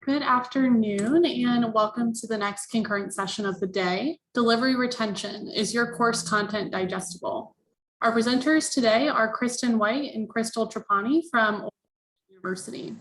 Good afternoon and welcome to the next concurrent session of the day. Delivery retention, is your course content digestible? Our presenters today are Kristen White and Crystal Trapani from University.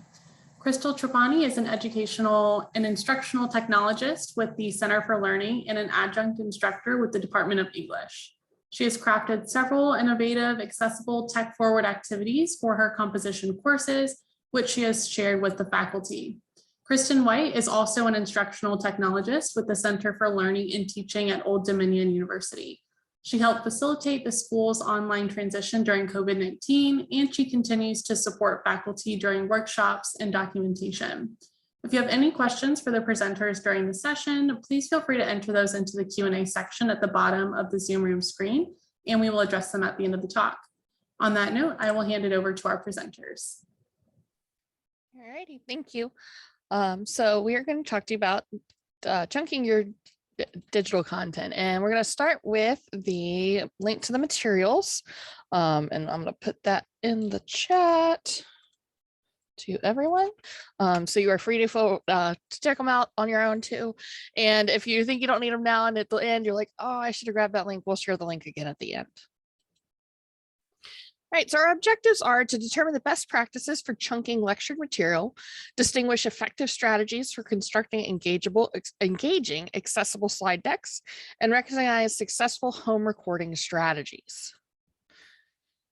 Crystal Trapani is an educational and instructional technologist with the Center for Learning and an adjunct instructor with the Department of English. She has crafted several innovative, accessible, tech-forward activities for her composition courses, which she has shared with the faculty. Kristen White is also an instructional technologist with the Center for Learning and Teaching at Old Dominion University. She helped facilitate the school's online transition during COVID-19, and she continues to support faculty during workshops and documentation. If you have any questions for the presenters during the session, please feel free to enter those into the Q&A section at the bottom of the Zoom room screen, and we will address them at the end of the talk. On that note, I will hand it over to our presenters. All righty, thank you. So we are going to talk to you about chunking your digital content, and we're going to start with the link to the materials, and I'm going to put that in the chat to everyone, so you are free to check them out on your own too. And if you think you don't need them now and at the end you're like, oh, I should have grabbed that link, we'll share the link again at the end. Right, so our objectives are to determine the best practices for chunking lectured material, distinguish effective strategies for constructing engaging accessible slide decks, and recognize successful home recording strategies.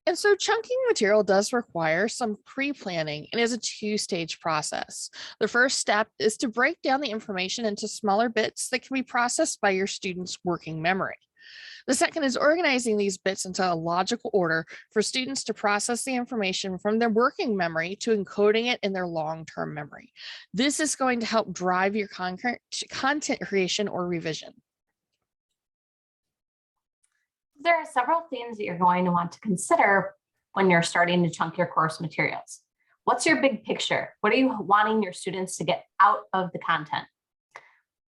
And so chunking material does require some pre-planning and is a two-stage process. The first step is to break down the information into smaller bits that can be processed by your students' working memory. The second is organizing these bits into a logical order for students to process the information from their working memory to encoding it in their long-term memory. This is going to help drive your content creation or revision. There are several things that you're going to want to consider when you're starting to chunk your course materials. What's your big picture? What are you wanting your students to get out of the content?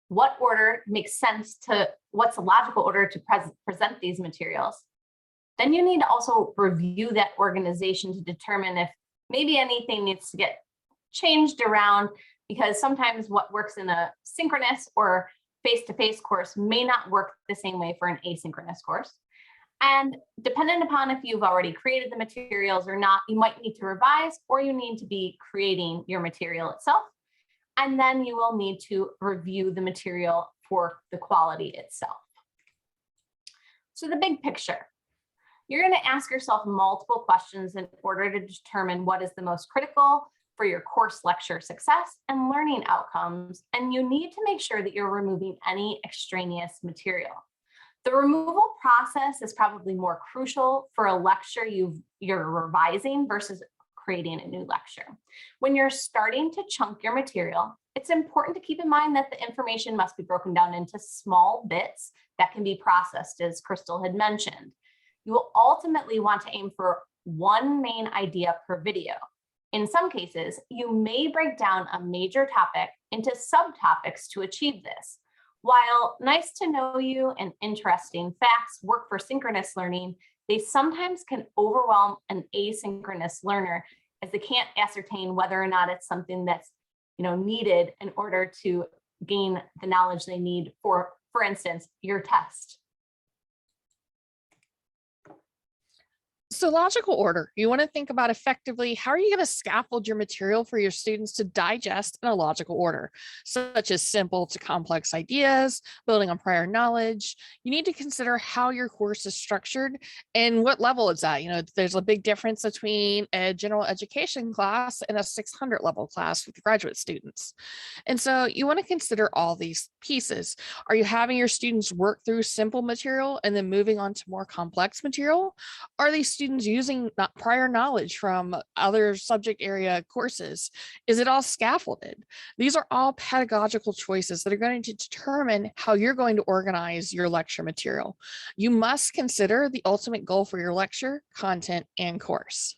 What order makes sense to, what's a logical order to present these materials? Then you need to also review that organization to determine if maybe anything needs to get changed around, because sometimes what works in a synchronous or face-to-face course may not work the same way for an asynchronous course. And dependent upon if you've already created the materials or not, you might need to revise, or you need to be creating your material itself. And then you will need to review the material for the quality itself. So the big picture, you're going to ask yourself multiple questions in order to determine what is the most critical for your course lecture success and learning outcomes. And you need to make sure that you're removing any extraneous material. The removal process is probably more crucial for a lecture you're revising versus creating a new lecture. When you're starting to chunk your material, it's important to keep in mind that the information must be broken down into small bits that can be processed, as Crystal had mentioned. You will ultimately want to aim for one main idea per video. In some cases, you may break down a major topic into subtopics to achieve this. While nice to know you and interesting facts work for synchronous learning, they sometimes can overwhelm an asynchronous learner as they can't ascertain whether or not it's something that's needed in order to gain the knowledge they need for instance, your test. So logical order, you want to think about effectively, how are you going to scaffold your material for your students to digest in a logical order, such as simple to complex ideas, building on prior knowledge. You need to consider how your course is structured and what level it's at. There's a big difference between a general education class and a 600 level class with graduate students. And so you want to consider all these pieces. Are you having your students work through simple material and then moving on to more complex material? Are these students using prior knowledge from other subject area courses? Is it all scaffolded? These are all pedagogical choices that are going to determine how you're going to organize your lecture material. You must consider the ultimate goal for your lecture, content, and course.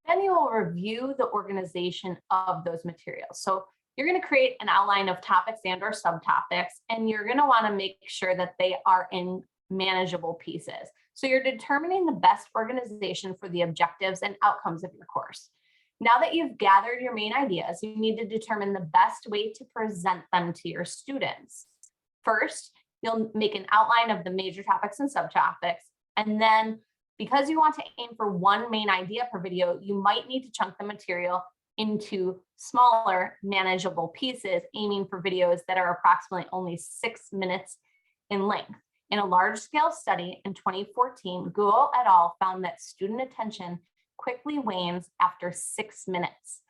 Then you will review the organization of those materials. So you're going to create an outline of topics and or subtopics, and you're going to want to make sure that they are in manageable pieces. So you're determining the best organization for the objectives and outcomes of your course. Now that you've gathered your main ideas, you need to determine the best way to present them to your students. First, you'll make an outline of the major topics and subtopics, and then because you want to aim for one main idea per video, you might need to chunk the material into smaller, manageable pieces, aiming for videos that are approximately only 6 minutes in length. In a large-scale study in 2014, Guo et al. Found that student attention quickly wanes after 6 minutes.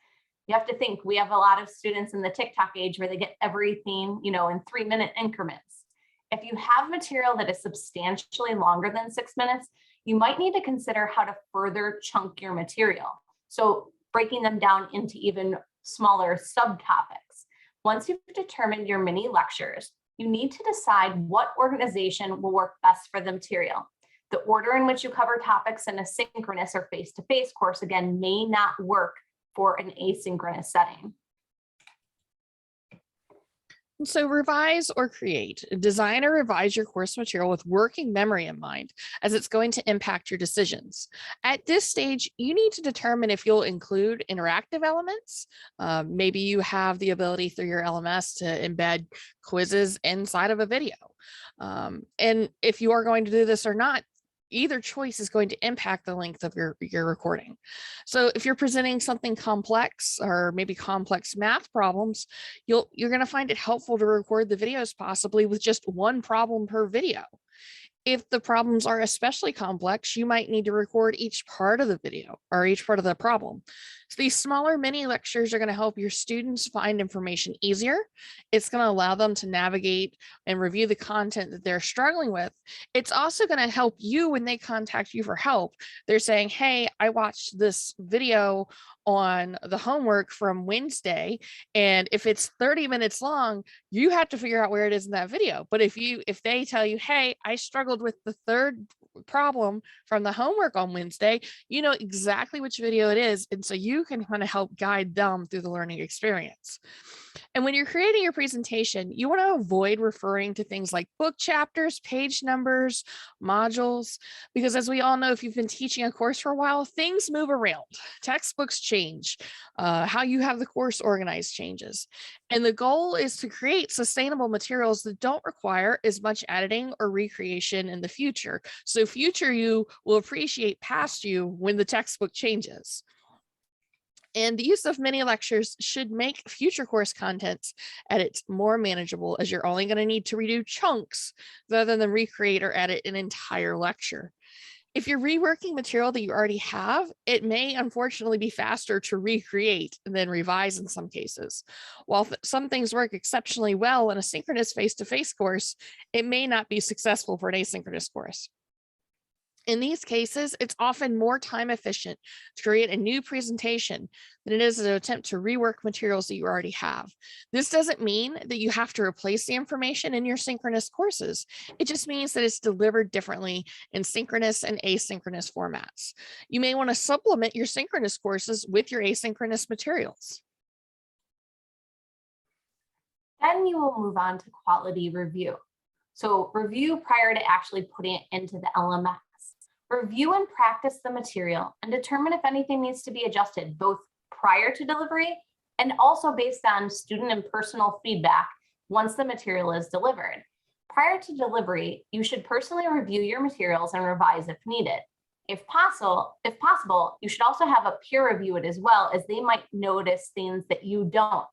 You have to think, we have a lot of students in the TikTok age where they get everything, in 3-minute increments. If you have material that is substantially longer than 6 minutes, you might need to consider how to further chunk your material. So breaking them down into even smaller subtopics. Once you've determined your mini lectures, you need to decide what organization will work best for the material. The order in which you cover topics in a synchronous or face-to-face course, again, may not work for an asynchronous setting. So revise or create. Design or revise your course material with working memory in mind, as it's going to impact your decisions. At this stage, you need to determine if you'll include interactive elements. Maybe you have the ability through your LMS to embed quizzes inside of a video. And if you are going to do this or not, either choice is going to impact the length of your recording. So if you're presenting something complex or maybe complex math problems, you're going to find it helpful to record the videos possibly with just one problem per video. If the problems are especially complex, you might need to record each part of the video or each part of the problem. So these smaller mini lectures are going to help your students find information easier. It's going to allow them to navigate and review the content that they're struggling with. It's also going to help you when they contact you for help. They're saying, hey, I watched this video on the homework from Wednesday, and if it's 30 minutes long, you have to figure out where it is in that video. But if they tell you, hey, I struggled with the third problem from the homework on Wednesday, you know exactly which video it is, and so you can kind of help guide them through the learning experience. And when you're creating your presentation, you want to avoid referring to things like book chapters, page numbers, modules, because as we all know, if you've been teaching a course for a while, things move around. Textbooks change. How you have the course organized changes. And the goal is to create sustainable materials that don't require as much editing or recreation in the future. So future you will appreciate past you when the textbook changes. And the use of mini lectures should make future course contents edits more manageable, as you're only going to need to redo chunks rather than recreate or edit an entire lecture. If you're reworking material that you already have, it may unfortunately be faster to recreate than revise in some cases. While some things work exceptionally well in a synchronous face-to-face course, it may not be successful for an asynchronous course. In these cases, it's often more time efficient to create a new presentation than it is to attempt to rework materials that you already have. This doesn't mean that you have to replace the information in your synchronous courses. It just means that it's delivered differently in synchronous and asynchronous formats. You may want to supplement your synchronous courses with your asynchronous materials. Then you will move on to quality review. So review prior to actually putting it into the LMS. Review and practice the material and determine if anything needs to be adjusted, both prior to delivery and also based on student and personal feedback once the material is delivered. Prior to delivery, you should personally review your materials and revise if needed. If possible, you should also have a peer review it as well, as they might notice things that you don't.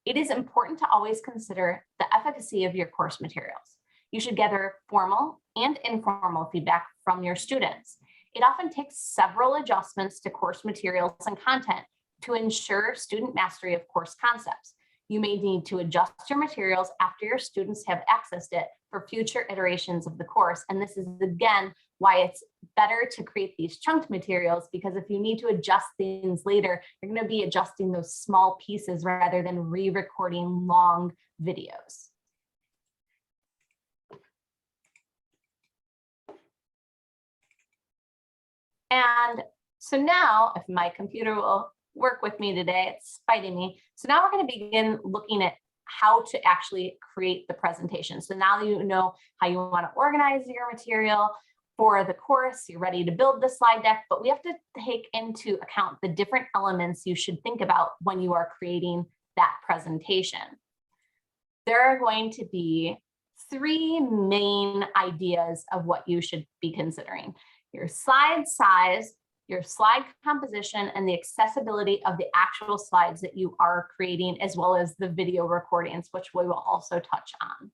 It is important to always consider the efficacy of your course materials. You should gather formal and informal feedback from your students. It often takes several adjustments to course materials and content to ensure student mastery of course concepts. You may need to adjust your materials after your students have accessed it for future iterations of the course. And this is, again, why it's better to create these chunked materials, because if you need to adjust things later, you're going to be adjusting those small pieces rather than re-recording long videos. And so now, if my computer will work with me today, it's fighting me. So now we're going to begin looking at how to actually create the presentation. So now that you know how you want to organize your material, for the course, you're ready to build the slide deck, but we have to take into account the different elements you should think about when you are creating that presentation. There are going to be 3 main ideas of what you should be considering: your slide size, your slide composition, and the accessibility of the actual slides that you are creating, as well as the video recordings, which we will also touch on.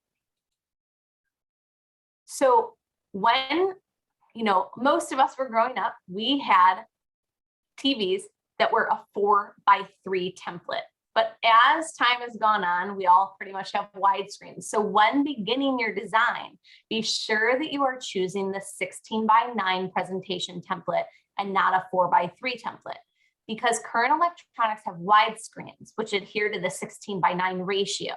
So when, most of us were growing up, we had TVs that were a 4:3 template. But as time has gone on, we all pretty much have widescreens. So when beginning your design, be sure that you are choosing the 16:9 presentation template and not a 4:3 template, because current electronics have widescreens, which adhere to the 16:9 ratio.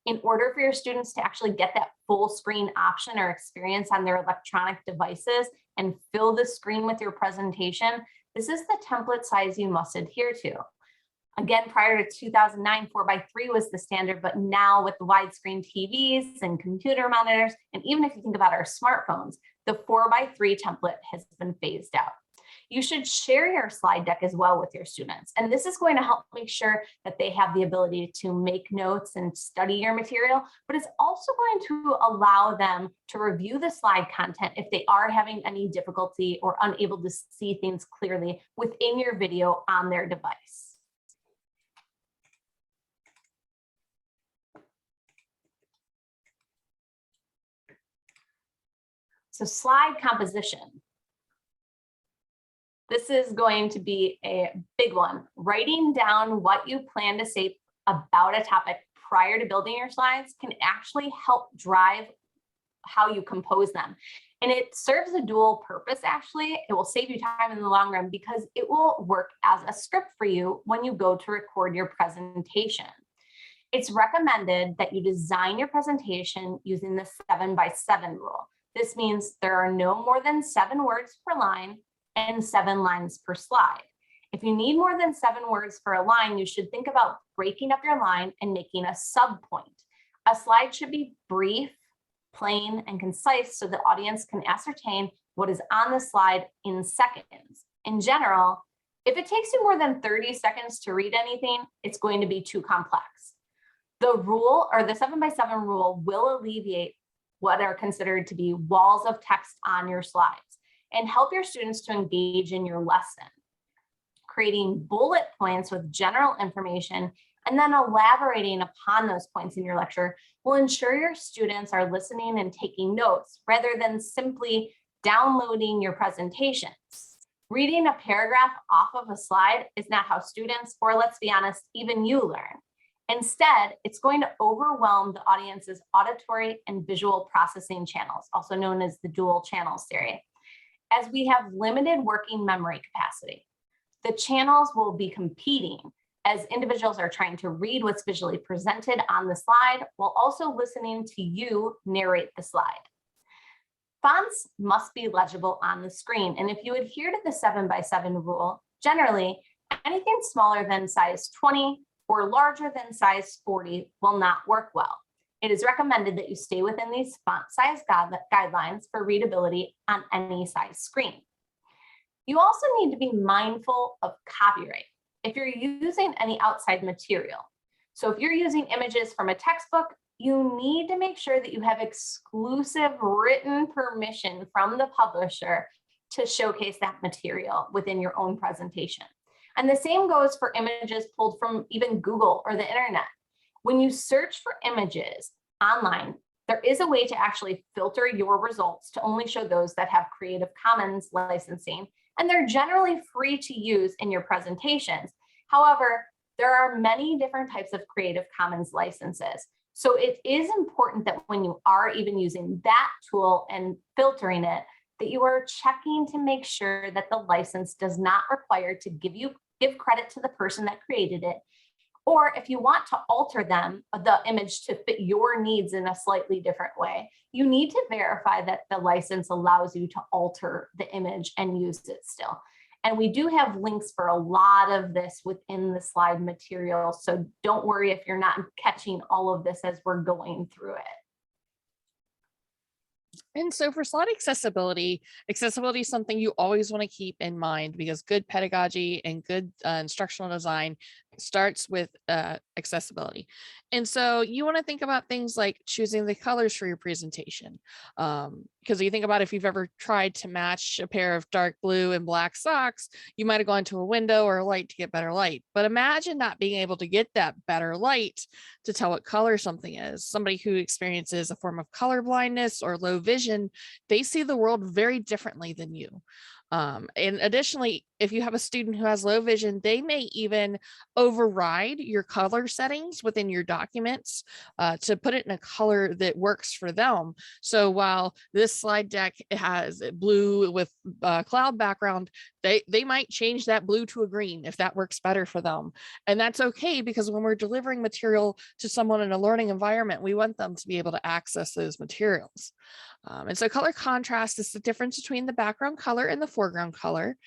In order for your students to actually get that full screen option or experience on their electronic devices and fill the screen with your presentation, this is the template size you must adhere to. Again, prior to 2009, 4:3 was the standard, but now with the widescreen TVs and computer monitors, and even if you think about our smartphones, the 4:3 template has been phased out. You should share your slide deck as well with your students. And this is going to help make sure that they have the ability to make notes and study your material, but it's also going to allow them to review the slide content if they are having any difficulty or unable to see things clearly within your video on their device. So slide composition. This is going to be a big one. Writing down what you plan to say about a topic prior to building your slides can actually help drive how you compose them. And it serves a dual purpose, actually. It will save you time in the long run because it will work as a script for you when you go to record your presentation. It's recommended that you design your presentation using the 7:7 rule. This means there are no more than 7 words per line and 7 lines per slide. If you need more than 7 words for a line, you should think about breaking up your line and making a subpoint. A slide should be brief, plain, and concise so the audience can ascertain what is on the slide in seconds. In general, if it takes you more than 30 seconds to read anything, it's going to be too complex. The rule, or the 7:7 rule, will alleviate what are considered to be walls of text on your slides and help your students to engage in your lesson. Creating bullet points with general information and then elaborating upon those points in your lecture will ensure your students are listening and taking notes rather than simply downloading your presentations. Reading a paragraph off of a slide is not how students, or let's be honest, even you learn. Instead, it's going to overwhelm the audience's auditory and visual processing channels, also known as the dual channels theory, as we have limited working memory capacity. The channels will be competing as individuals are trying to read what's visually presented on the slide while also listening to you narrate the slide. Fonts must be legible on the screen, and if you adhere to the 7:7 rule, generally anything smaller than size 20 or larger than size 40 will not work well. It is recommended that you stay within these font size guidelines for readability on any size screen. You also need to be mindful of copyright if you're using any outside material. So if you're using images from a textbook, you need to make sure that you have exclusive written permission from the publisher to showcase that material within your own presentation. And the same goes for images pulled from even Google or the internet. When you search for images online, there is a way to actually filter your results to only show those that have Creative Commons licensing, and they're generally free to use in your presentations. However, there are many different types of Creative Commons licenses. So it is important that when you are even using that tool and filtering it, that you are checking to make sure that the license does not require to give credit to the person that created it. Or if you want to alter the image to fit your needs in a slightly different way, you need to verify that the license allows you to alter the image and use it still. And we do have links for a lot of this within the slide material. So don't worry if you're not catching all of this as we're going through it. And so for slide accessibility is something you always want to keep in mind because good pedagogy and good instructional design starts with accessibility. And so you want to think about things like choosing the colors for your presentation. Because you think about if you've ever tried to match a pair of dark blue and black socks, you might have gone to a window or a light to get better light. But imagine not being able to get that better light to tell what color something is. Somebody who experiences a form of color blindness or low vision, they see the world very differently than you. And additionally, if you have a student who has low vision, they may even override your color settings within your documents to put it in a color that works for them. So while this slide deck has blue with cloud background, they might change that blue to a green if that works better for them. And that's okay, because when we're delivering material to someone in a learning environment, we want them to be able to access those materials. And so color contrast is the difference between the background color and the foreground color.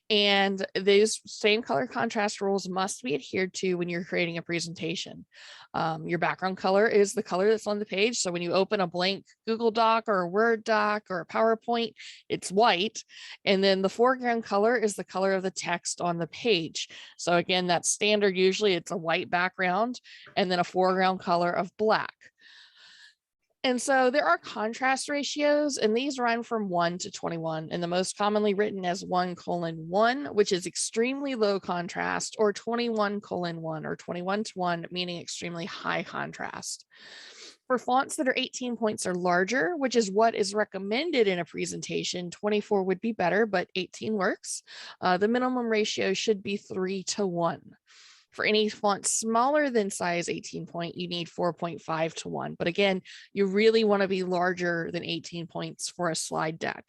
And these same color contrast rules must be adhered to when you're creating a presentation. Your background color is the color that's on the page. So when you open a blank Google Doc or a Word doc or a PowerPoint, it's white. And then the foreground color is the color of the text on the page. So again, that's standard. Usually it's a white background and then a foreground color of black. And so there are contrast ratios, and these run from 1 to 21, and the most commonly written as 1:1, which is extremely low contrast, or 21:1, or 21:1, meaning extremely high contrast. For fonts that are 18 points or larger, which is what is recommended in a presentation, 24 would be better, but 18 works. The minimum ratio should be 3:1. For any font smaller than size 18 point, you need 4.5 to 1. But again, you really want to be larger than 18 points for a slide deck.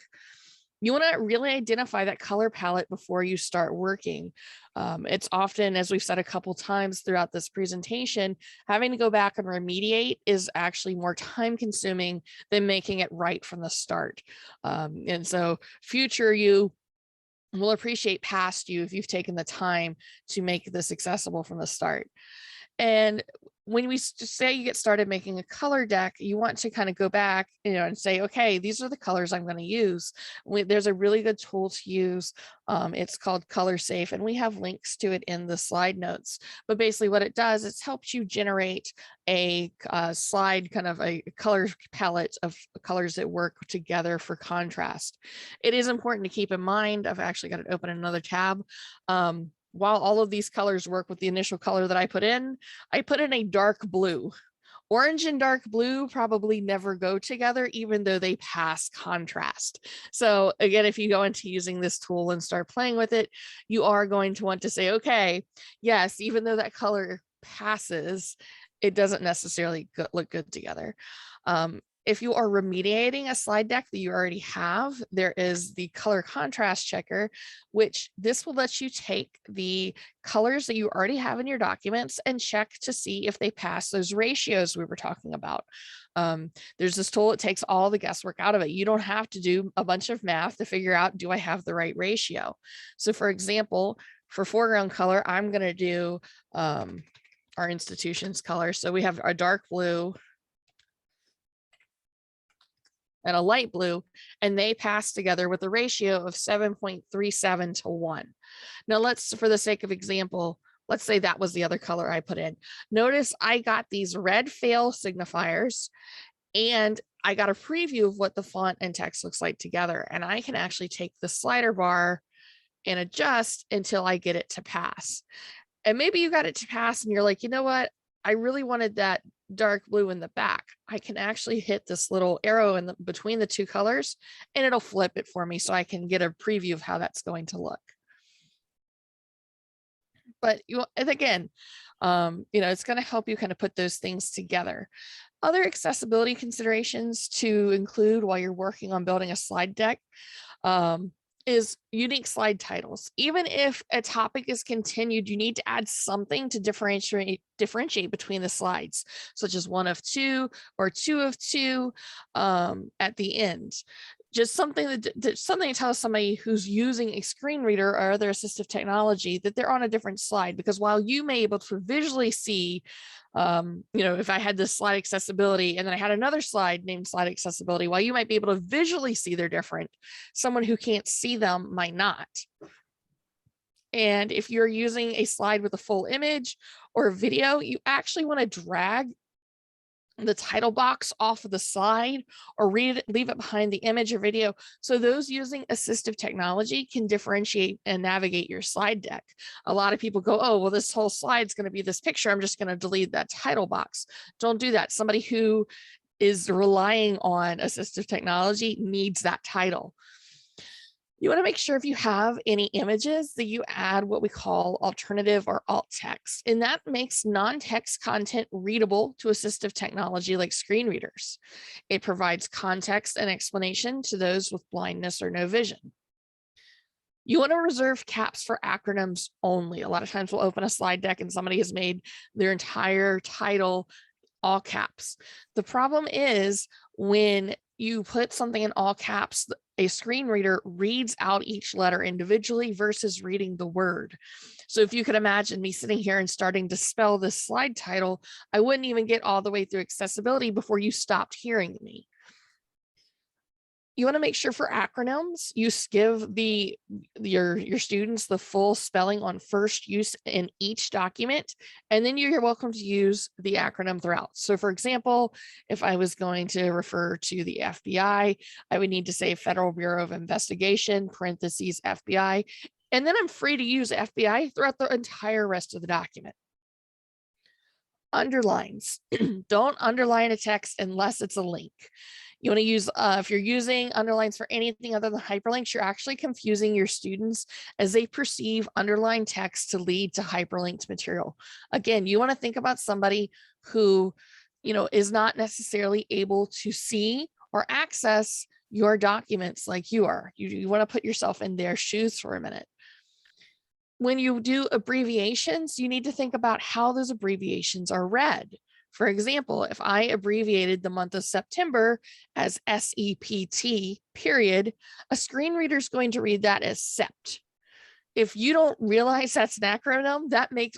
You want to really identify that color palette before you start working. It's often, as we've said a couple times throughout this presentation, having to go back and remediate is actually more time consuming than making it right from the start. And so future you will appreciate past you if you've taken the time to make this accessible from the start. And when we say you get started making a color deck, you want to kind of go back, and say, okay, these are the colors I'm going to use. There's a really good tool to use. It's called Color Safe, and we have links to it in the slide notes. But basically what it does, it helps you generate a slide, kind of a color palette of colors that work together for contrast. It is important to keep in mind, I've actually got to open another tab. While all of these colors work with the initial color that I put in a dark blue. Orange and dark blue probably never go together, even though they pass contrast. So again, if you go into using this tool and start playing with it, you are going to want to say, okay, yes, even though that color passes, it doesn't necessarily look good together. If you are remediating a slide deck that you already have, there is the color contrast checker, which this will let you take the colors that you already have in your documents and check to see if they pass those ratios we were talking about. There's this tool, it takes all the guesswork out of it. You don't have to do a bunch of math to figure out, do I have the right ratio? So for example, for foreground color, I'm going to do our institution's color. So we have a dark blue and a light blue, and they pass together with a ratio of 7.37 to 1. Now let's, for the sake of example, let's say that was the other color I put in. Notice I got these red fail signifiers, and I got a preview of what the font and text looks like together. And I can actually take the slider bar and adjust until I get it to pass. And maybe you got it to pass and you're like, you know what? I really wanted that dark blue in the back. I can actually hit this little arrow in between the two colors and it'll flip it for me so I can get a preview of how that's going to look. But again, it's going to help you kind of put those things together. Other accessibility considerations to include while you're working on building a slide deck is unique slide titles. Even if a topic is continued, you need to add something to differentiate between the slides, such as 1 of 2 or 2 of 2 at the end. just something to tell somebody who's using a screen reader or other assistive technology that they're on a different slide, because while you may be able to visually see, if I had this slide accessibility and then I had another slide named slide accessibility, while you might be able to visually see they're different, someone who can't see them might not. And if you're using a slide with a full image or video, you actually want to drag the title box off of the slide or leave it behind the image or video, so those using assistive technology can differentiate and navigate your slide deck. A lot of people go, oh, well, this whole slide's going to be this picture, I'm just going to delete that title box. Don't do that. Somebody who is relying on assistive technology needs that title. You want to make sure if you have any images that you add what we call alternative or alt text, and that makes non-text content readable to assistive technology like screen readers. It provides context and explanation to those with blindness or no vision. You want to reserve caps for acronyms only. A lot of times we'll open a slide deck and somebody has made their entire title all caps. The problem is when you put something in all caps, a screen reader reads out each letter individually versus reading the word. So if you could imagine me sitting here and starting to spell this slide title, I wouldn't even get all the way through accessibility before you stopped hearing me. You want to make sure for acronyms, you give your students the full spelling on first use in each document, and then you're welcome to use the acronym throughout. So for example, if I was going to refer to the FBI, I would need to say Federal Bureau of Investigation, parentheses, FBI, and then I'm free to use FBI throughout the entire rest of the document. Underlines. Don't underline a text unless it's a link. You want to use, if you're using underlines for anything other than hyperlinks, you're actually confusing your students as they perceive underlined text to lead to hyperlinked material. Again, you want to think about somebody who, is not necessarily able to see or access your documents like you are. You want to put yourself in their shoes for a minute. When you do abbreviations, you need to think about how those abbreviations are read. For example, if I abbreviated the month of September as SEPT, period, a screen reader is going to read that as SEPT. If you don't realize that's an acronym,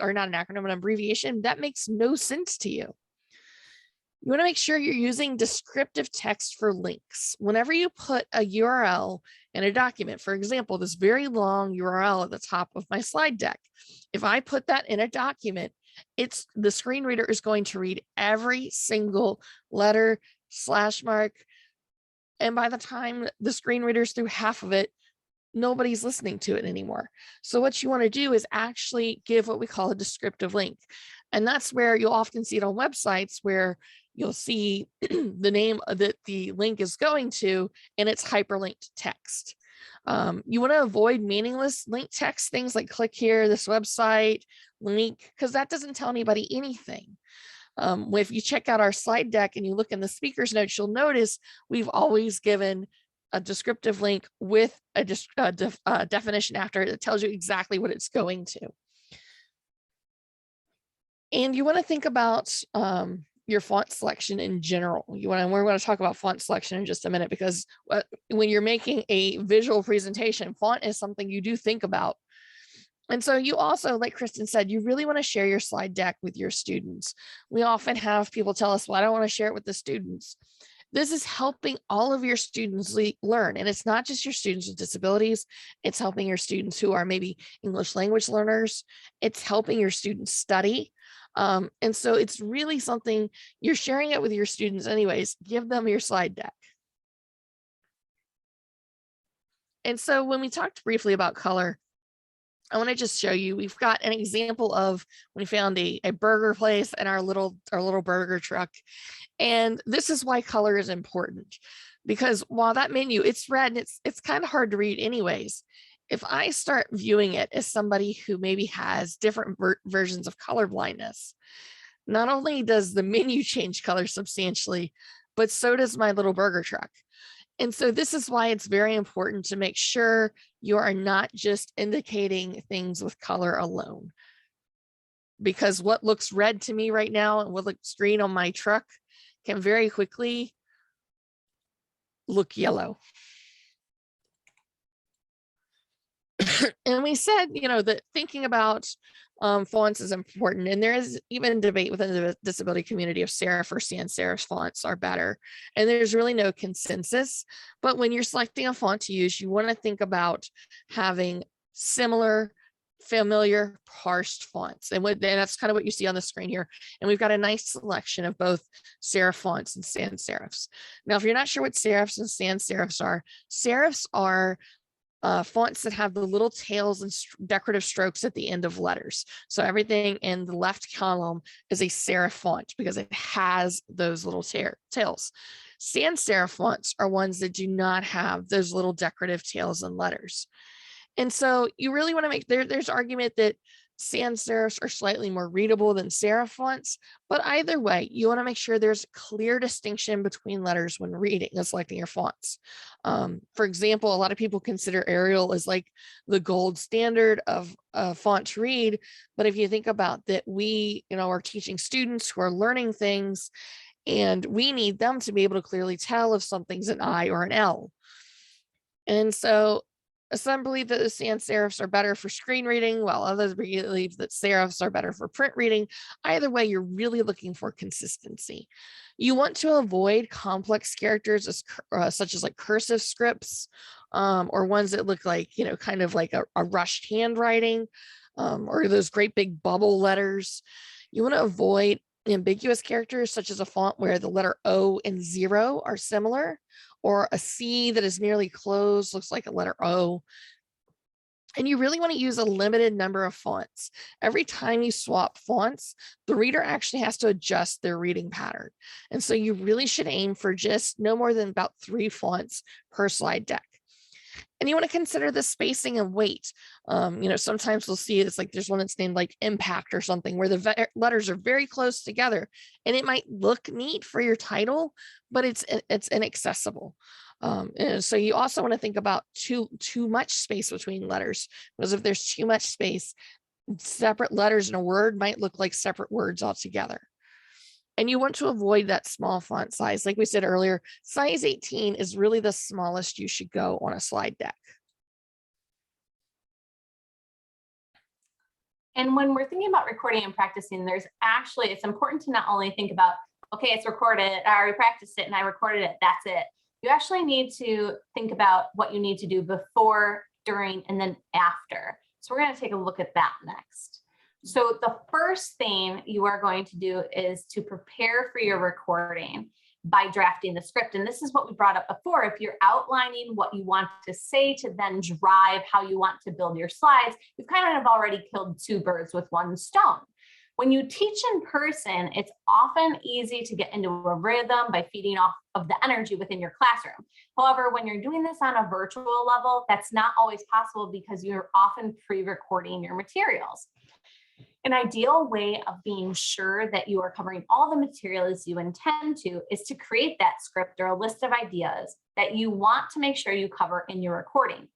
or not an acronym, an abbreviation, that makes no sense to you. You want to make sure you're using descriptive text for links. Whenever you put a URL in a document, for example, this very long URL at the top of my slide deck, if I put that in a document, the screen reader is going to read every single letter, slash mark, and by the time the screen reader's through half of it, nobody's listening to it anymore. So what you want to do is actually give what we call a descriptive link. And that's where you'll often see it on websites where you'll see the name that the link is going to, and it's hyperlinked text. You want to avoid meaningless link text, things like click here, this website, link, because that doesn't tell anybody anything. If you check out our slide deck and you look in the speaker's notes, you'll notice we've always given a descriptive link with a definition after it that tells you exactly what it's going to. And you want to think about your font selection in general. We're going to talk about font selection in just a minute, because when you're making a visual presentation, font is something you do think about. And so you also, like Kristen said, you really want to share your slide deck with your students. We often have people tell us, well, I don't want to share it with the students. This is helping all of your students learn. And it's not just your students with disabilities. It's helping your students who are maybe English language learners. It's helping your students study. And so it's really something you're sharing it with your students anyways. Give them your slide deck. And so when we talked briefly about color, I want to just show you, we've got an example of when we found a burger place and our little burger truck. And this is why color is important, because while that menu, it's red and it's kind of hard to read anyways. If I start viewing it as somebody who maybe has different versions of color blindness, not only does the menu change color substantially, but so does my little burger truck. And so this is why it's very important to make sure you are not just indicating things with color alone. Because what looks red to me right now and what looks green on my truck can very quickly look yellow. And we said, that thinking about fonts is important. And there is even debate within the disability community of serif or sans serif fonts are better. And there's really no consensus. But when you're selecting a font to use, you want to think about having similar, familiar, parsed fonts. And that's kind of what you see on the screen here. And we've got a nice selection of both serif fonts and sans serifs. Now, if you're not sure what serifs and sans serifs are fonts that have the little tails and decorative strokes at the end of letters. So everything in the left column is a serif font because it has those little tails. Sans serif fonts are ones that do not have those little decorative tails and letters. And so you really want to make, there's argument that sans serifs are slightly more readable than serif fonts, but either way, you want to make sure there's clear distinction between letters when reading and selecting your fonts. For example, a lot of people consider Arial as like the gold standard of font to read, but if you think about that, we, are teaching students who are learning things, and we need them to be able to clearly tell if something's an I or an L. And so some believe that the sans serifs are better for screen reading, while others believe that serifs are better for print reading. Either way, you're really looking for consistency. You want to avoid complex characters such as like cursive scripts or ones that look like, kind of like a rushed handwriting or those great big bubble letters. You want to avoid ambiguous characters such as a font where the letter O and 0 are similar, or a C that is nearly closed, looks like a letter O. And you really want to use a limited number of fonts. Every time you swap fonts, the reader actually has to adjust their reading pattern. And so you really should aim for just no more than about 3 fonts per slide deck. And you want to consider the spacing and weight. Sometimes we'll see it's like there's one that's named like Impact or something where the letters are very close together, and it might look neat for your title, but it's inaccessible. And so you also want to think about too much space between letters, because if there's too much space, separate letters in a word might look like separate words altogether. And you want to avoid that small font size. Like we said earlier, size 18 is really the smallest you should go on a slide deck. And when we're thinking about recording and practicing, it's important to not only think about, okay, it's recorded, I already practiced it and I recorded it, that's it. You actually need to think about what you need to do before, during, and then after. So we're going to take a look at that next. So the first thing you are going to do is to prepare for your recording by drafting the script. And this is what we brought up before. If you're outlining what you want to say to then drive how you want to build your slides, you've kind of already killed 2 birds with 1 stone. When you teach in person, it's often easy to get into a rhythm by feeding off of the energy within your classroom. However, when you're doing this on a virtual level, that's not always possible because you're often pre-recording your materials. An ideal way of being sure that you are covering all the materials you intend to is to create that script or a list of ideas that you want to make sure you cover in your recording.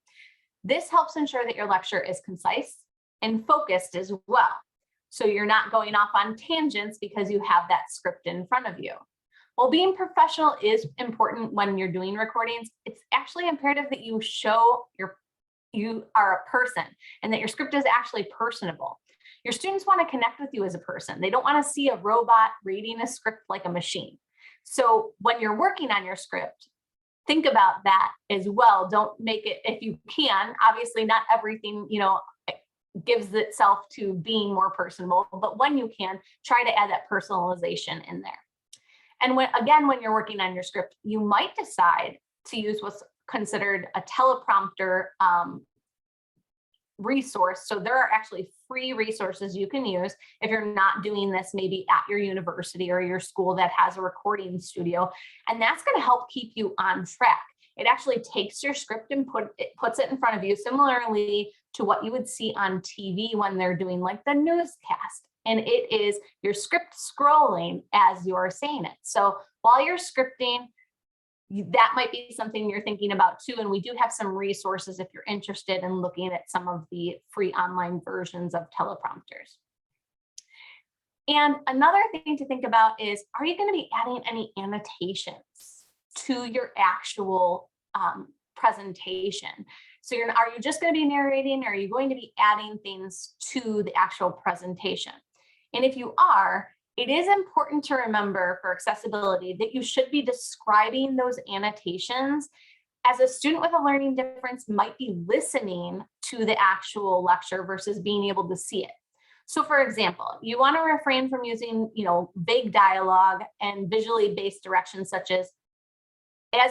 This helps ensure that your lecture is concise and focused as well. So you're not going off on tangents because you have that script in front of you. While being professional is important when you're doing recordings, it's actually imperative that you show you are a person and that your script is actually personable. Your students want to connect with you as a person. They don't want to see a robot reading a script like a machine. So when you're working on your script, think about that as well. Don't make it, if you can, obviously not everything, gives itself to being more personable, but when you can, try to add that personalization in there. And when you're working on your script, you might decide to use what's considered a teleprompter resource. So there are actually free resources you can use if you're not doing this maybe at your university or your school that has a recording studio. And that's going to help keep you on track. It actually takes your script and puts it in front of you, similarly to what you would see on TV when they're doing like the newscast. And it is your script scrolling as you're saying it. So while you're scripting, that might be something you're thinking about too. And we do have some resources if you're interested in looking at some of the free online versions of teleprompters. And another thing to think about is, are you going to be adding any annotations to your actual presentation? So are you just going to be narrating, or are you going to be adding things to the actual presentation? And if you are, it is important to remember for accessibility that you should be describing those annotations, as a student with a learning difference might be listening to the actual lecture versus being able to see it. So for example, you want to refrain from using, vague dialogue and visually based directions such as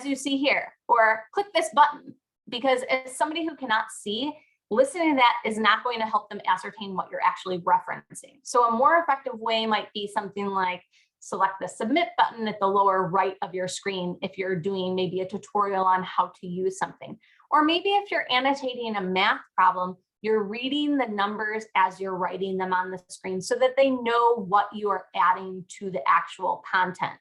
you see here, or click this button, because as somebody who cannot see, listening to that is not going to help them ascertain what you're actually referencing. So a more effective way might be something like select the submit button at the lower right of your screen if you're doing maybe a tutorial on how to use something. Or maybe if you're annotating a math problem, you're reading the numbers as you're writing them on the screen so that they know what you are adding to the actual content.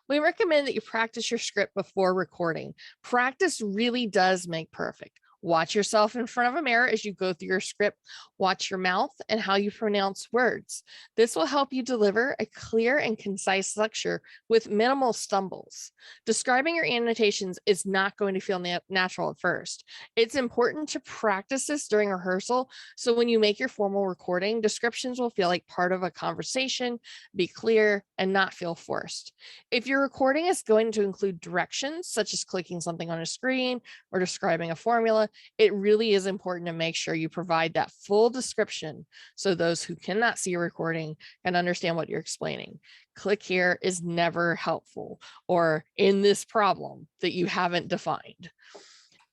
We recommend that you practice your script before recording. Practice really does make perfect. Watch yourself in front of a mirror as you go through your script. Watch your mouth and how you pronounce words. This will help you deliver a clear and concise lecture with minimal stumbles. Describing your annotations is not going to feel natural at first. It's important to practice this during rehearsal, so when you make your formal recording, descriptions will feel like part of a conversation, be clear, and not feel forced. If your recording is going to include directions, such as clicking something on a screen or describing a formula, it really is important to make sure you provide that full description so those who cannot see your recording can understand what you're explaining. Click here is never helpful, or in this problem that you haven't defined.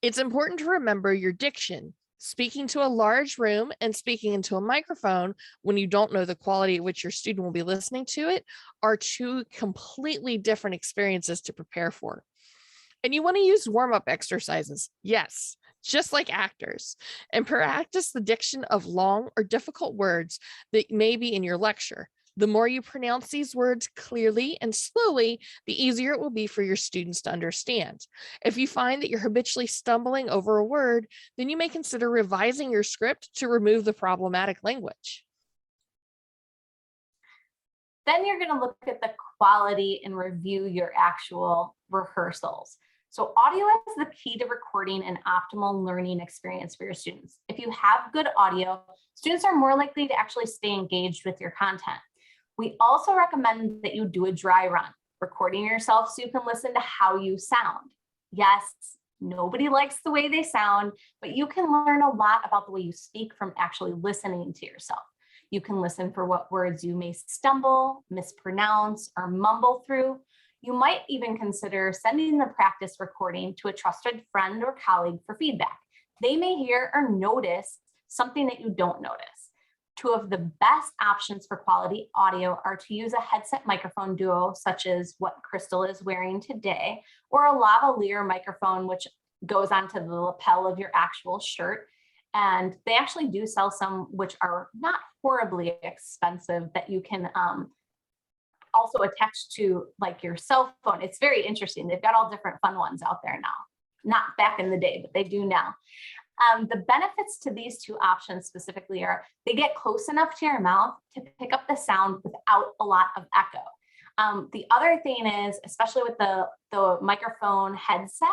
It's important to remember your diction. Speaking to a large room and speaking into a microphone when you don't know the quality at which your student will be listening to it are two completely different experiences to prepare for. And you want to use warm-up exercises. Yes, just like actors, and practice the diction of long or difficult words that may be in your lecture. The more you pronounce these words clearly and slowly, the easier it will be for your students to understand. If you find that you're habitually stumbling over a word, then you may consider revising your script to remove the problematic language. Then you're going to look at the quality and review your actual rehearsals. So audio is the key to recording an optimal learning experience for your students. If you have good audio, students are more likely to actually stay engaged with your content. We also recommend that you do a dry run, recording yourself so you can listen to how you sound. Yes, nobody likes the way they sound, but you can learn a lot about the way you speak from actually listening to yourself. You can listen for what words you may stumble, mispronounce, or mumble through. You might even consider sending the practice recording to a trusted friend or colleague for feedback. They may hear or notice something that you don't notice. Two of the best options for quality audio are to use a headset microphone duo, such as what Crystal is wearing today, or a lavalier microphone, which goes onto the lapel of your actual shirt. And they actually do sell some which are not horribly expensive that you can also attach to like your cell phone. It's very interesting. They've got all different fun ones out there now. Not back in the day, but they do now. The benefits to these two options specifically are they get close enough to your mouth to pick up the sound without a lot of echo. The other thing is, especially with the microphone headset,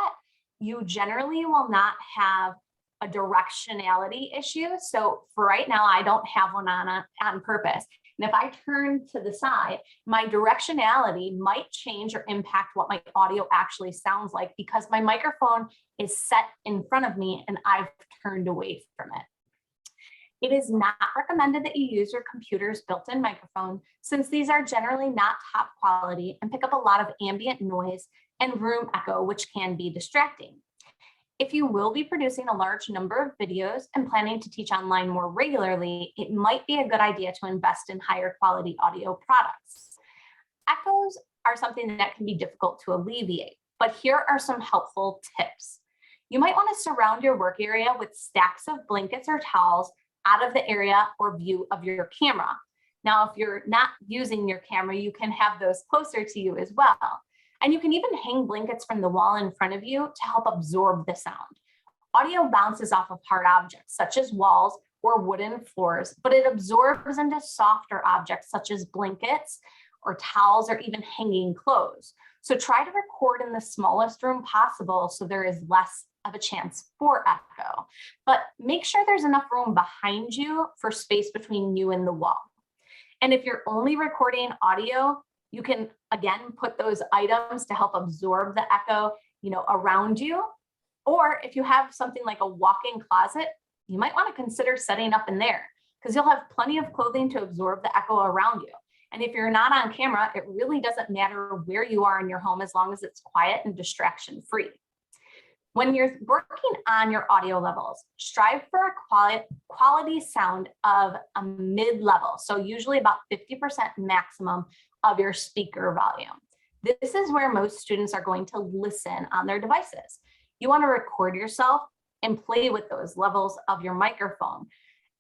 you generally will not have a directionality issue. So for right now, I don't have one on purpose. And if I turn to the side, my directionality might change or impact what my audio actually sounds like because my microphone is set in front of me and I've turned away from it. It is not recommended that you use your computer's built-in microphone, since these are generally not top quality and pick up a lot of ambient noise and room echo, which can be distracting. If you will be producing a large number of videos and planning to teach online more regularly, it might be a good idea to invest in higher quality audio products. Echoes are something that can be difficult to alleviate, but here are some helpful tips. You might want to surround your work area with stacks of blankets or towels out of the area or view of your camera. Now, if you're not using your camera, you can have those closer to you as well. And you can even hang blankets from the wall in front of you to help absorb the sound. Audio bounces off of hard objects such as walls or wooden floors, but it absorbs into softer objects such as blankets or towels, or even hanging clothes. So try to record in the smallest room possible so there is less of a chance for echo. But make sure there's enough room behind you for space between you and the wall. And if you're only recording audio, you can, again, put those items to help absorb the echo, around you. Or if you have something like a walk-in closet, you might want to consider setting up in there because you'll have plenty of clothing to absorb the echo around you. And if you're not on camera, it really doesn't matter where you are in your home as long as it's quiet and distraction-free. When you're working on your audio levels, strive for a quality sound of a mid-level, so usually about 50% maximum of your speaker volume. This is where most students are going to listen on their devices. You want to record yourself and play with those levels of your microphone.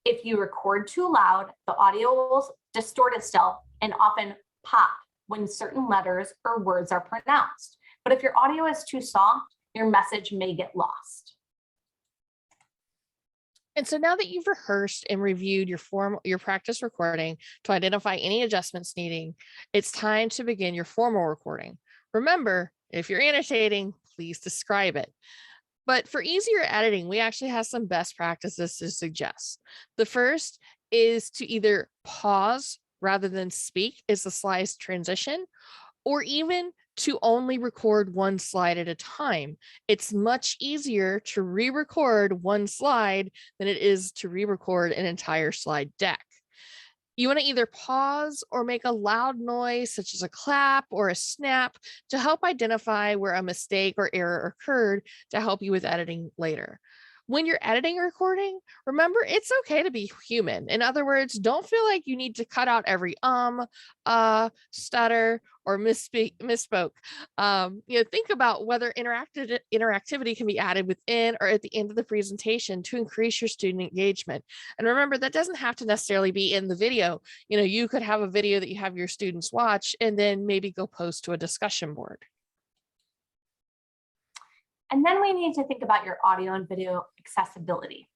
If you record too loud, the audio will distort itself and often pop when certain letters or words are pronounced. But if your audio is too soft, your message may get lost. And so now that you've rehearsed and reviewed your practice recording to identify any adjustments needing, it's time to begin your formal recording. Remember, if you're annotating, please describe it. But for easier editing, we actually have some best practices to suggest. The first is to either pause rather than speak as the slides transition, or even to only record one slide at a time. It's much easier to re-record one slide than it is to re-record an entire slide deck. You want to either pause or make a loud noise, such as a clap or a snap, to help identify where a mistake or error occurred to help you with editing later. When you're editing a recording, remember it's okay to be human. In other words, don't feel like you need to cut out every stutter, or misspoke. Think about whether interactivity can be added within or at the end of the presentation to increase your student engagement. And remember, that doesn't have to necessarily be in the video. You could have a video that you have your students watch and then maybe go post to a discussion board. And then we need to think about your audio and video accessibility.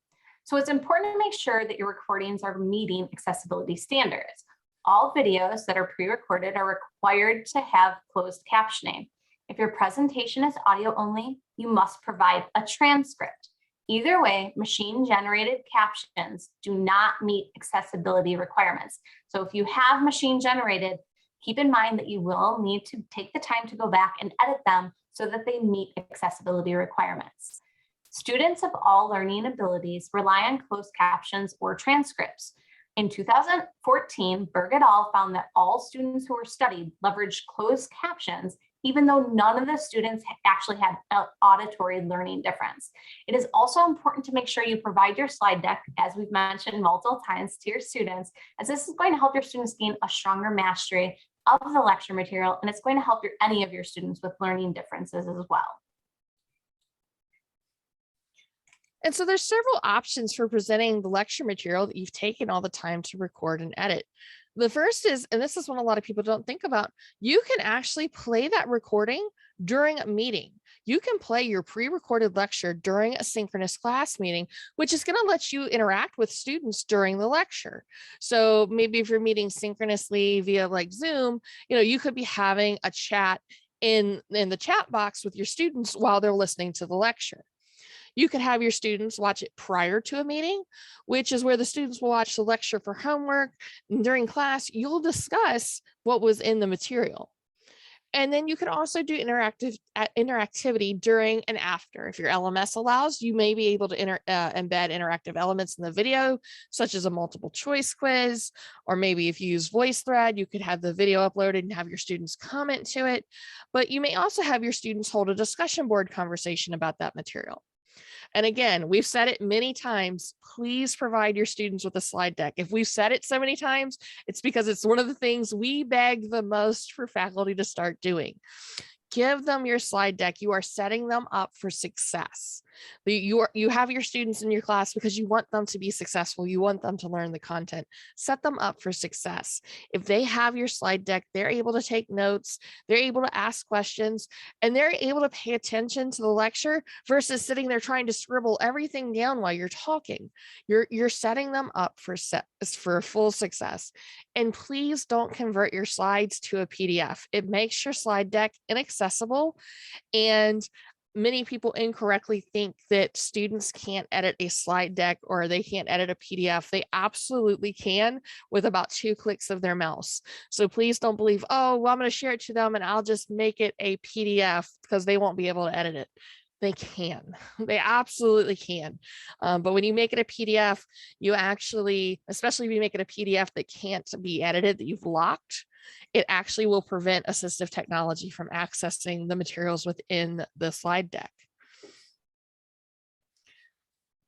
So it's important to make sure that your recordings are meeting accessibility standards. All videos that are pre-recorded are required to have closed captioning. If your presentation is audio only, you must provide a transcript. Either way, machine-generated captions do not meet accessibility requirements. So if you have machine-generated, keep in mind that you will need to take the time to go back and edit them so that they meet accessibility requirements. Students of all learning abilities rely on closed captions or transcripts. In 2014, Berg et al. Found that all students who were studied leveraged closed captions, even though none of the students actually had an auditory learning difference. It is also important to make sure you provide your slide deck, as we've mentioned multiple times, to your students, as this is going to help your students gain a stronger mastery of the lecture material, and it's going to help any of your students with learning differences as well. And so there's several options for presenting the lecture material that you've taken all the time to record and edit. The first is, and this is one a lot of people don't think about, you can actually play that recording during a meeting. You can play your pre-recorded lecture during a synchronous class meeting, which is going to let you interact with students during the lecture. So maybe if you're meeting synchronously via like Zoom, you could be having a chat in the chat box with your students while they're listening to the lecture. You could have your students watch it prior to a meeting, which is where the students will watch the lecture for homework. And during class, you'll discuss what was in the material. And then you can also do interactivity during and after. If your LMS allows, you may be able to embed interactive elements in the video, such as a multiple choice quiz, or maybe if you use VoiceThread, you could have the video uploaded and have your students comment to it. But you may also have your students hold a discussion board conversation about that material. And again, we've said it many times, please provide your students with a slide deck. If we've said it so many times, it's because it's one of the things we beg the most for faculty to start doing. give them your slide deck, you are setting them up for success. You have your students in your class because you want them to be successful. You want them to learn the content. Set them up for success. If they have your slide deck, they're able to take notes, they're able to ask questions, and they're able to pay attention to the lecture versus sitting there trying to scribble everything down while you're talking. You're setting them up for full success. And please don't convert your slides to a PDF. It makes your slide deck inaccessible, and many people incorrectly think that students can't edit a slide deck or they can't edit a PDF. They absolutely can with about 2 clicks of their mouse. So please don't believe, oh, well, I'm going to share it to them and I'll just make it a PDF, because they won't be able to edit it. They can. They absolutely can. But when you make it a PDF, you actually, especially if you make it a PDF that can't be edited, that you've locked, it actually will prevent assistive technology from accessing the materials within the slide deck.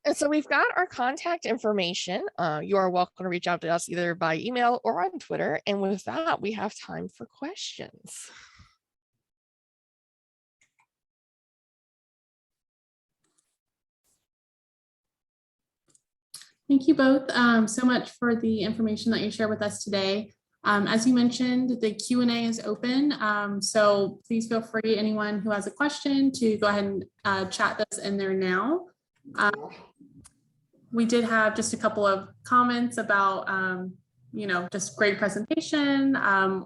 And so we've got our contact information. You are welcome to reach out to us either by email or on Twitter. And with that, we have time for questions. Thank you both so much for the information that you shared with us today. As you mentioned, the Q&A is open, so please feel free, anyone who has a question, to go ahead and chat this in there now. We did have just a couple of comments about, just great presentation.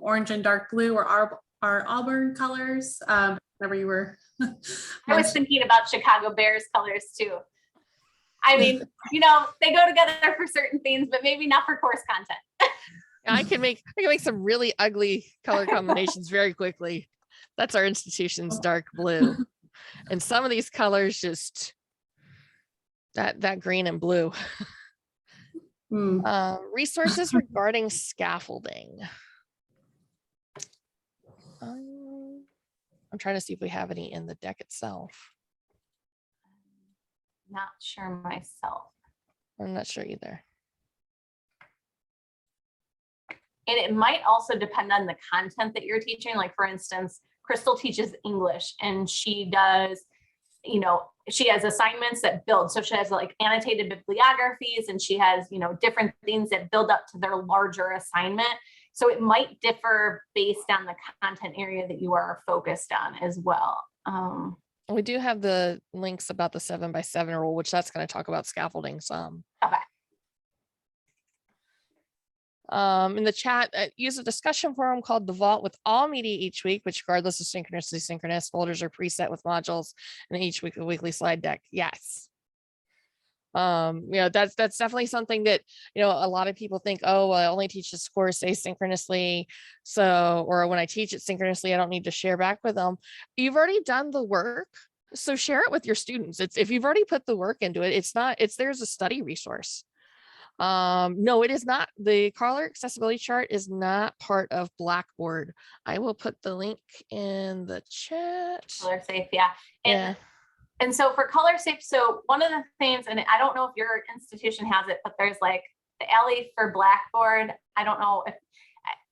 Orange and dark blue are our Auburn colors, whenever you were. I was thinking about Chicago Bears colors too. I mean, they go together for certain things, but maybe not for course content. I can make some really ugly color combinations very quickly. That's our institution's dark blue. And some of these colors, just that green and blue. Resources regarding scaffolding. I'm trying to see if we have any in the deck itself. Not sure myself. I'm not sure either. And it might also depend on the content that you're teaching. Like, for instance, Crystal teaches English, and she does, she has assignments that build. So she has like annotated bibliographies, and she has, different things that build up to their larger assignment. So it might differ based on the content area that you are focused on as well. We do have the links about the 7x7 rule, which that's going to talk about scaffolding some. Okay. In the chat, use a discussion forum called The Vault with all media each week, which regardless of synchronously synchronous, folders are preset with modules, and each week a weekly slide deck. Yes. That's definitely something that, a lot of people think, oh, well, I only teach this course asynchronously. So, or when I teach it synchronously, I don't need to share back with them. You've already done the work. So share it with your students. If you've already put the work into it, there's a study resource. No, it is not. The color accessibility chart is not part of Blackboard. I will put the link in the chat. Color safe, yeah. And so for color safe, so one of the things, and I don't know if your institution has it, but there's like the LE for Blackboard. I don't know if,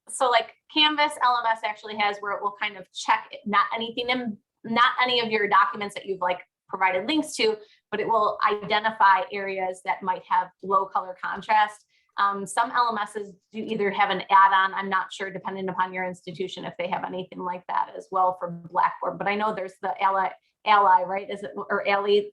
so like Canvas LMS actually has where it will kind of check not any of your documents that you've like provided links to, but it will identify areas that might have low color contrast. Some LMSs do either have an add-on, I'm not sure, depending upon your institution, if they have anything like that as well for Blackboard, but I know there's the Ally, right? Is it, or Ally?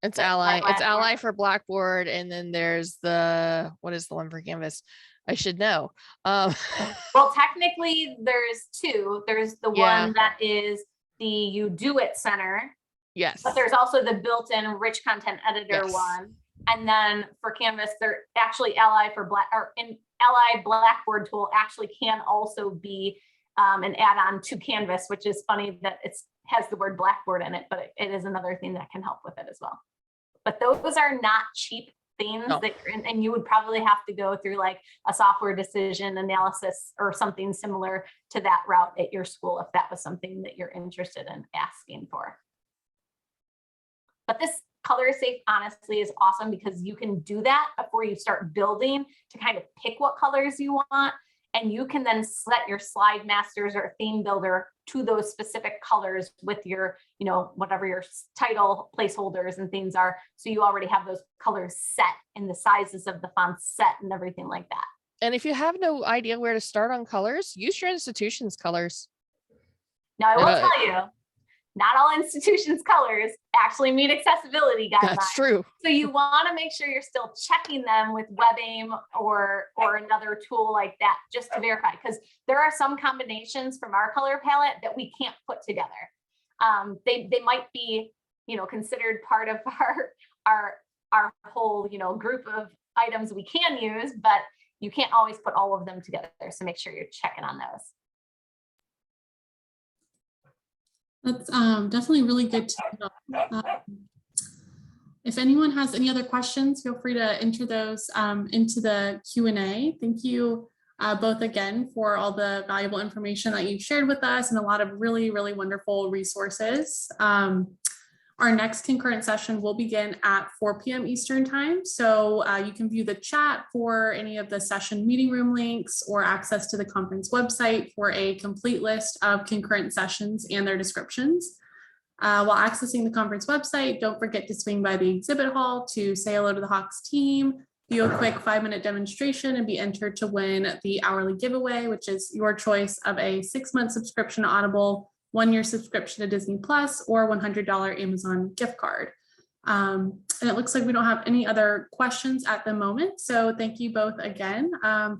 It's Ally. It's Ally for Blackboard, and then there's what is the one for Canvas? I should know. Well, technically there's two. There's the one that is the You Do It Center. Yes. But there's also the built-in rich content editor one. And then for Canvas, they're actually Ally Blackboard tool actually can also be an add-on to Canvas, which is funny that it has the word Blackboard in it, but it is another thing that can help with it as well. But those are not cheap things and you would probably have to go through like a software decision analysis or something similar to that route at your school if that was something that you're interested in asking for. But this color safe honestly is awesome because you can do that before you start building to kind of pick what colors you want. And you can then set your slide masters or theme builder to those specific colors with your, whatever your title placeholders and things are. So you already have those colors set and the sizes of the fonts set and everything like that. And if you have no idea where to start on colors, use your institution's colors. Now, I will tell you, not all institutions' colors actually meet accessibility guidelines. That's true. So you want to make sure you're still checking them with WebAIM or another tool like that, just to verify, because there are some combinations from our color palette that we can't put together. They might be, considered part of our whole, group of items we can use, but you can't always put all of them together. So make sure you're checking on those. That's definitely really good to know. If anyone has any other questions, feel free to enter those into the Q&A. Thank you both again for all the valuable information that you've shared with us and a lot of really, really wonderful resources. Our next concurrent session will begin at 4 p.m. Eastern time. So you can view the chat for any of the session meeting room links or access to the conference website for a complete list of concurrent sessions and their descriptions. While accessing the conference website, don't forget to swing by the exhibit hall to say hello to the Hawks team, do a quick 5-minute demonstration and be entered to win the hourly giveaway, which is your choice of a 6-month subscription to Audible, 1-year subscription to Disney Plus, or $100 Amazon gift card. And it looks like we don't have any other questions at the moment. So thank you both again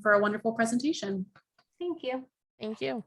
for a wonderful presentation. Thank you. Thank you.